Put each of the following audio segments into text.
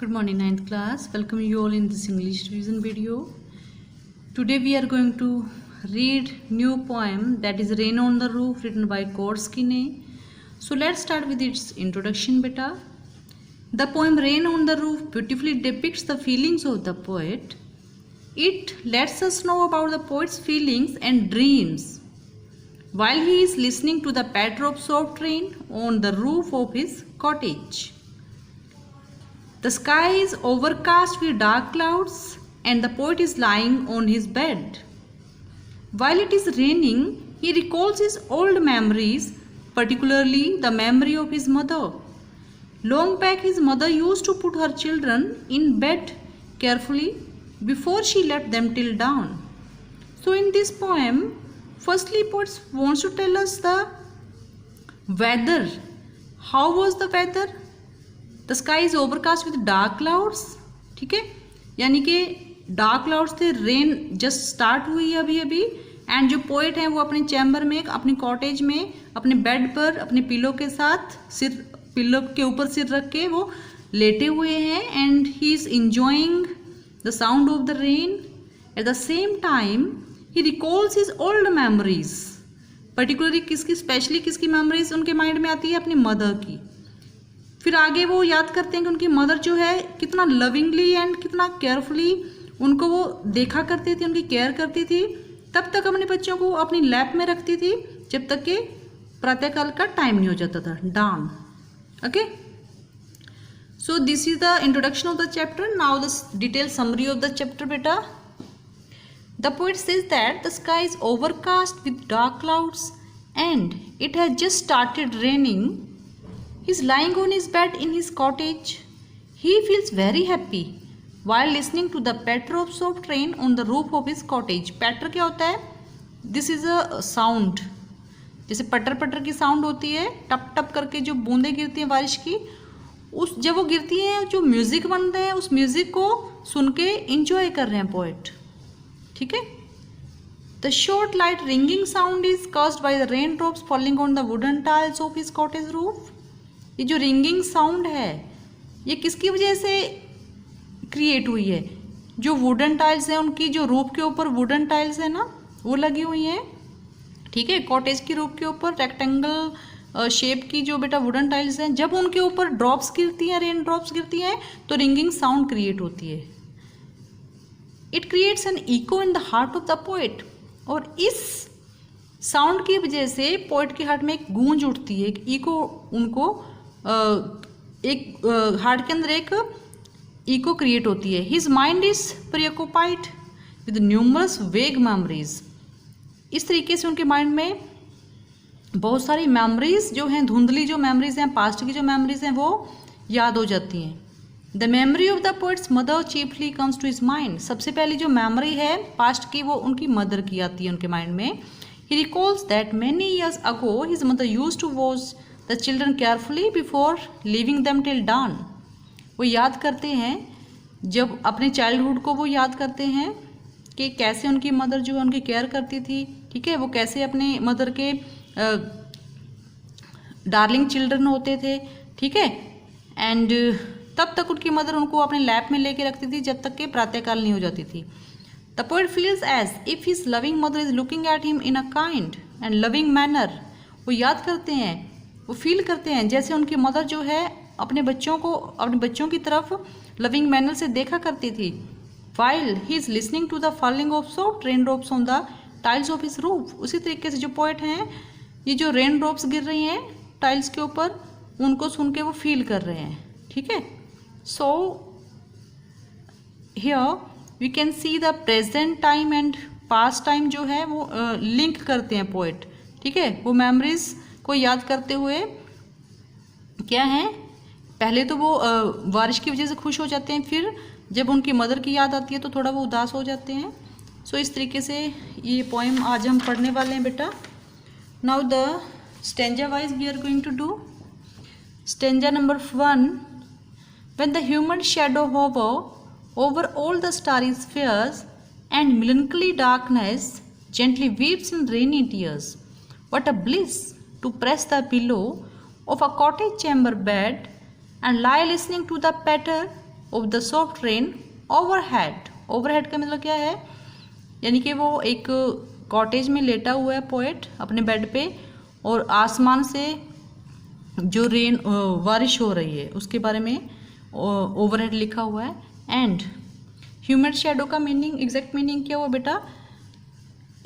Good morning, ninth class. Welcome you all in this English revision video. Today we are going to read new poem that is Rain on the Roof, written by Gorskine. So let's start with its introduction, beta. The poem Rain on the Roof beautifully depicts the feelings of the poet. It lets us know about the poet's feelings and dreams while he is listening to the patter of soft rain on the roof of his cottage. The sky is overcast with dark clouds and the poet is lying on his bed. While it is raining, he recalls his old memories, particularly the memory of his mother. Long back, his mother used to put her children in bed carefully before she left them till dawn. So in this poem, firstly poet wants to tell us the weather. How was the weather? The sky is overcast with dark clouds. ठीक है, यानी कि dark clouds थे, rain just start हुई है अभी अभी. And जो पोएट हैं वो अपने चैम्बर में, अपनी कॉटेज में, अपने बेड पर अपने पिलो के साथ सिर, पिलो के ऊपर सिर रख के वो लेटे हुए हैं. And he is enjoying the sound of the rain. At the same time he recalls his old memories. Particularly किसकी, स्पेशली किसकी मेमोरीज उनके माइंड में आती है? अपनी मदर की. फिर आगे वो याद करते हैं कि उनकी मदर जो है कितना लविंगली एंड कितना केयरफुली उनको वो देखा करती थी, उनकी केयर करती थी. तब तक अपने बच्चों को अपनी लैप में रखती थी जब तक कि प्रातःकाल का टाइम नहीं हो जाता था, down. Okay, so this is the introduction of the chapter. Now the detail summary of the chapter बेटा. The poet says that the sky is overcast with dark clouds and it has just started raining. He is lying on his bed in his cottage. He feels very happy while listening to the patter of soft rain on the roof of his cottage. Patter क्या होता है? This is a sound. जैसे पटर पटर की sound होती है, टप टप करके जो बूंदें गिरती हैं बारिश की, उस जब वो गिरती हैं जो म्यूजिक बनते हैं उस म्यूजिक को सुन के इंजॉय कर रहे हैं पोएट. ठीक है. The short light ringing sound is caused by the raindrops falling on the wooden tiles of his cottage roof. ये जो रिंगिंग साउंड है ये किसकी वजह से क्रिएट हुई है? जो वुडन टाइल्स हैं उनकी, जो रूफ के ऊपर वुडन टाइल्स है ना वो लगी हुई हैं. ठीक है, कॉटेज की रूफ के ऊपर रेक्टेंगल शेप की जो बेटा वुडन टाइल्स हैं, जब उनके ऊपर ड्रॉप्स गिरती हैं, रेन ड्रॉप्स गिरती हैं तो रिंगिंग साउंड क्रिएट होती है. It creates an echo in the heart of the poet. और इस साउंड की वजह से पोएट के हार्ट में एक गूंज उठती है, एक इको, उनको एक हार्ट के अंदर एक इको क्रिएट होती है. His mind is preoccupied with numerous vague memories. इस तरीके से उनके माइंड में बहुत सारी मेमोरीज जो हैं, धुंधली जो मेमोरीज हैं, पास्ट की जो मेमोरीज हैं वो याद हो जाती हैं. The memory of the poet's mother chiefly comes to his mind. सबसे पहली जो मेमोरी है पास्ट की वो उनकी मदर की आती है उनके माइंड में. He recalls that many years ago his mother used to watch the children carefully before leaving them till dawn. वो याद करते हैं, जब अपने चाइल्डहुड को वो याद करते हैं कि कैसे उनकी मदर जो है उनकी केयर करती थी. ठीक है, वो कैसे अपने मदर के डार्लिंग चिल्ड्रन होते थे. ठीक है, एंड तब तक उनकी मदर उनको अपने लैप में लेके रखती थी जब तक कि प्रातःकाल नहीं हो जाती थी. The poet feels as if his loving mother is looking at him in a kind and loving manner. वो याद करते हैं, वो फील करते हैं जैसे उनकी मदर जो है अपने बच्चों को, अपने बच्चों की तरफ लविंग मैनर से देखा करती थी. While he is listening to the falling of soft rain drops on the tiles of his roof. उसी तरीके से जो पोएट हैं, ये जो रेन ड्रॉप्स गिर रही हैं टाइल्स के ऊपर, उनको सुन के वो फील कर रहे हैं. ठीक है, so here we can see the present time and past time जो है वो लिंक करते हैं पोएट. ठीक है, वो मेमोरीज को याद करते हुए क्या है, पहले तो वो बारिश की वजह से खुश हो जाते हैं, फिर जब उनकी मदर की याद आती है तो थोड़ा वो उदास हो जाते हैं. सो इस तरीके से ये पोएम आज हम पढ़ने वाले हैं बेटा. Now the stanza wise we are going to do. Stanza number 1. When the human shadow hover over all the starry spheres and melancholy darkness gently weeps in rainy tears. What a bliss to press the pillow of a cottage chamber bed and lie listening to the patter of the soft rain overhead. Overhead का मतलब क्या है, यानी कि वो एक cottage में लेटा हुआ है पोएट अपने बेड पे, और आसमान से जो रेन बारिश हो रही है उसके बारे में ओवरहेड लिखा हुआ है। एंड ह्यूमन शैडो का मीनिंग, एग्जैक्ट मीनिंग क्या हुआ बेटा,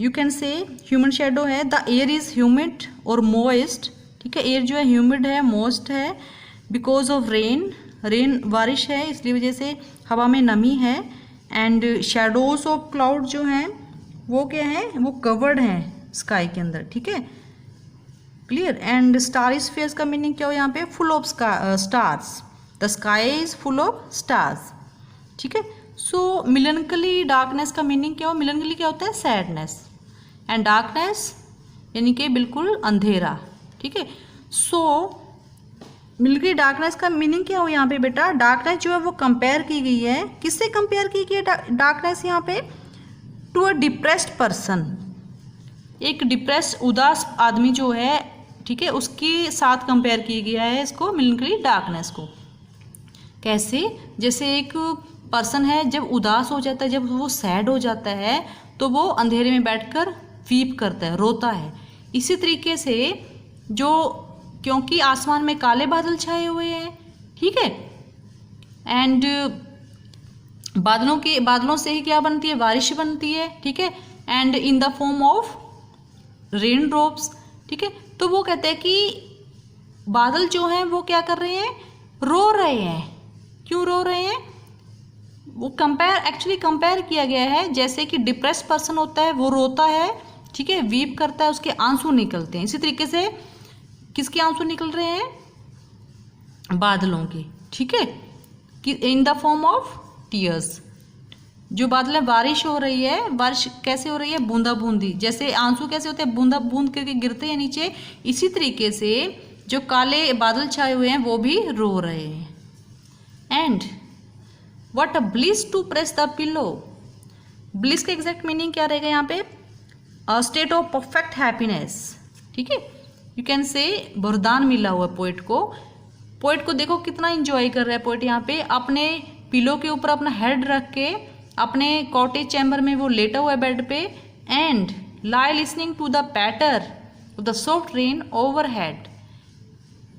you can say human shadow है द एयर इज़ ह्यूमिड और मोइस्ट, ठीक है, एयर जो है ह्यूमिड है, मोइस्ट है, बिकॉज ऑफ रेन, रेन बारिश है इसलिए वजह से हवा में नमी है। एंड शैडोज ऑफ क्लाउड जो हैं वो क्या है, वो कवर्ड हैं स्काई के अंदर, ठीक है, क्लियर। एंड स्टार स्फीयर्स का मीनिंग क्या हो यहाँ पे, full of stars, the sky is full of stars, ठीक है। सो मिलनकली डार्कनेस का मीनिंग क्या हो, मिलनकली क्या होता है, सैडनेस, एंड डार्कनेस यानी कि बिल्कुल अंधेरा, ठीक है। सो मिलनकली डार्कनेस का मीनिंग क्या हो यहाँ पे बेटा, डार्कनेस जो है वो कंपेयर की गई है, किससे कंपेयर की गई है डार्कनेस यहाँ पे, टू अ डिप्रेस्ड पर्सन, एक डिप्रेस उदास आदमी जो है, ठीक है, उसके साथ कंपेयर किया गया है इसको, मिलनकली डार्कनेस को। कैसे, जैसे एक पर्सन है जब उदास हो जाता है, जब वो सैड हो जाता है तो वो अंधेरे में बैठकर वीप करता है, रोता है। इसी तरीके से जो, क्योंकि आसमान में काले बादल छाए हुए हैं, ठीक है, एंड बादलों से ही क्या बनती है, बारिश बनती है, ठीक है, and in the form of rain drops, ठीक है। तो वो कहते हैं कि बादल जो हैं वो क्या कर रहे हैं, रो रहे हैं। क्यों रो रहे हैं, वो एक्चुअली कंपेयर किया गया है, जैसे कि डिप्रेस पर्सन होता है वो रोता है, ठीक है, वीप करता है, उसके आंसू निकलते हैं। इसी तरीके से किसके आंसू निकल रहे हैं, बादलों के, ठीक है, कि in the form of tears. जो बादल है, बारिश हो रही है, बारिश कैसे हो रही है, बूंदा बूंदी, जैसे आंसू कैसे होते हैं, बूंदा बूंद करके गिरते हैं नीचे, इसी तरीके से जो काले बादल छाए हुए हैं वो भी रो रहे हैं। And what a bliss to press the pillow, bliss का एग्जैक्ट मीनिंग क्या रहेगा यहाँ पे, a state of perfect happiness, ठीक है, यू कैन से वरदान मिला हुआ पोएट को। पोएट को देखो कितना इंजॉय कर रहा है पोएट, यहाँ पे अपने पिलो के ऊपर अपना हेड रख के अपने कॉटेज चैम्बर में वो लेटा हुआ है बेड पे, and lie listening to the patter of the soft rain overhead.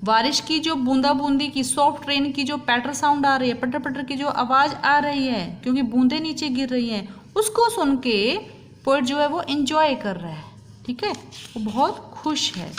बारिश की जो बूंदा बूंदी की, सॉफ्ट रेन की जो पैटर साउंड आ रही है, पटर पटर की जो आवाज़ आ रही है, क्योंकि बूंदे नीचे गिर रही हैं, उसको सुन के पोएट जो है वो एंजॉय कर रहा है, ठीक है, वो बहुत खुश है।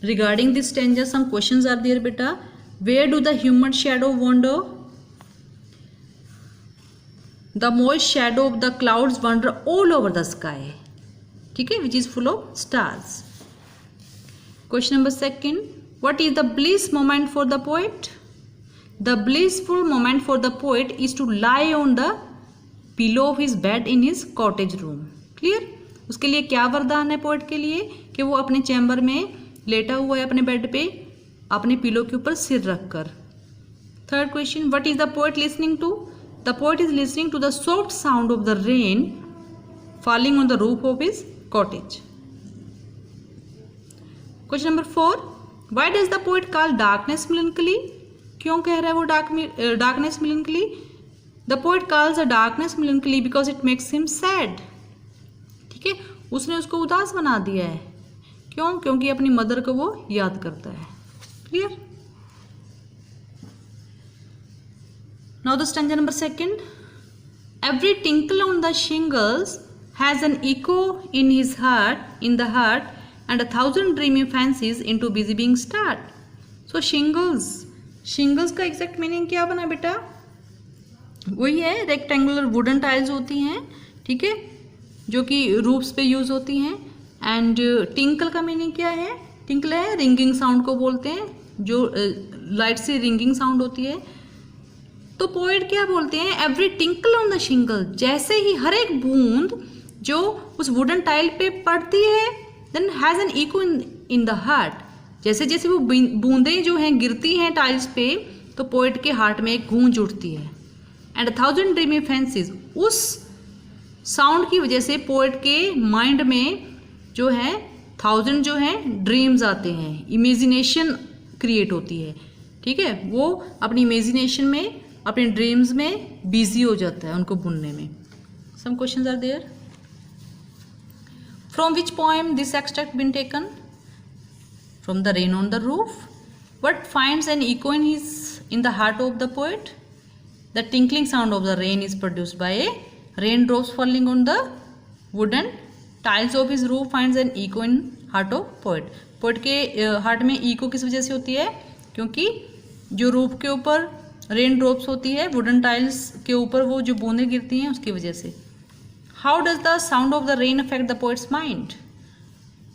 Regarding this stanza some questions are there बेटा। Where do the human shadow wander, the most shadow of the clouds wander all over the sky, ठीक है, which is full of stars. Question number second, what is the bliss moment for the poet, the blissful moment for the poet is to lie on the pillow of his bed in his cottage room, clear. उसके लिए क्या वरदान है poet के लिए, कि वो अपने चैम्बर में लेटा हुआ है अपने बेड पे, अपने पिलो के ऊपर सिर रखकर। Third question, what is the poet listening to, the poet is listening to the soft sound of the rain falling on the roof of his cottage. Question number 4, why does the poet call darkness melancholy, क्यों कह रहा है वो darkness melancholy, the poet calls a darkness melancholy because it makes him sad, ठीक है, उसने उसको उदास बना दिया है, क्यों, क्योंकि अपनी मदर को वो याद करता है, clear. Now the stanza number 2, every tinkle on the shingles has an echo in the heart and 1,000 dreamy fancies into busy being start. So shingles का एग्जैक्ट मीनिंग क्या बना बेटा, वही है, रेक्टेंगुलर वुडन टाइल्स होती हैं, ठीक है, जो कि रूफ्स पे यूज होती हैं। एंड टिंकल का मीनिंग क्या है, टिंकल है रिंगिंग साउंड को बोलते हैं, जो लाइट से रिंगिंग साउंड होती है। तो पोएट क्या बोलते हैं, एवरी टिंकल ऑन द शिंगल, जैसे ही हर एक बूंद जो उस वुडन टाइल पे पड़ती है, then has an echo in the heart, जैसे जैसे वो बूंदें जो हैं गिरती हैं टाइल्स पे, तो पोएट के हार्ट में एक गूंज उठती है। एंड 1,000 ड्रीमी फैंसीज, उस साउंड की वजह से पोएट के माइंड में जो है 1000 जो है ड्रीम्स आते हैं, इमेजिनेशन क्रिएट होती है, ठीक है। वो अपनी इमेजिनेशन में, अपने ड्रीम्स में बिजी हो जाता है उनको बुनने में। Some questions are there. From which poem this extract been taken? From the rain on the roof. What finds an echo in the heart of the poet? The tinkling sound of the rain is produced by a rain drops falling on the wooden tiles of his roof finds an echo in heart of poet. Poet के heart में echo किस वजह से होती है? क्योंकि जो roof के ऊपर रेन ड्रॉप्स होती है, वुडन टाइल्स के ऊपर वो जो बूंदें गिरती हैं उसकी वजह से। How does the sound of the rain affect the poets mind?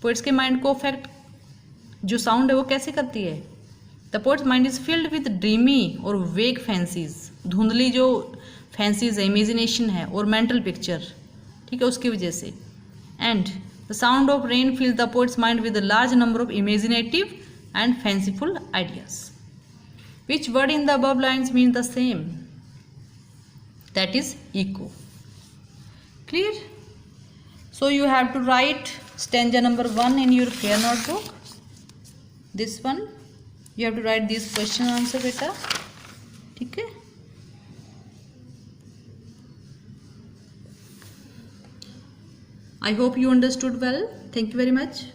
Poets के माइंड को अफेक्ट जो साउंड है वो कैसे करती है? The poets mind is filled with dreamy और वेग फैंसीज, धुंधली जो फैंसीज है, इमेजिनेशन है और मेंटल पिक्चर, ठीक है, उसकी वजह से। And the sound of rain फिल्स the poets mind with a large number of imaginative and fanciful ideas. Which word in the above lines mean the same? That is echo. Clear? So you have to write stanza number 1 in your fair notebook. This one you have to write this question answer beta. ठीक है? I hope you understood well. Thank you very much.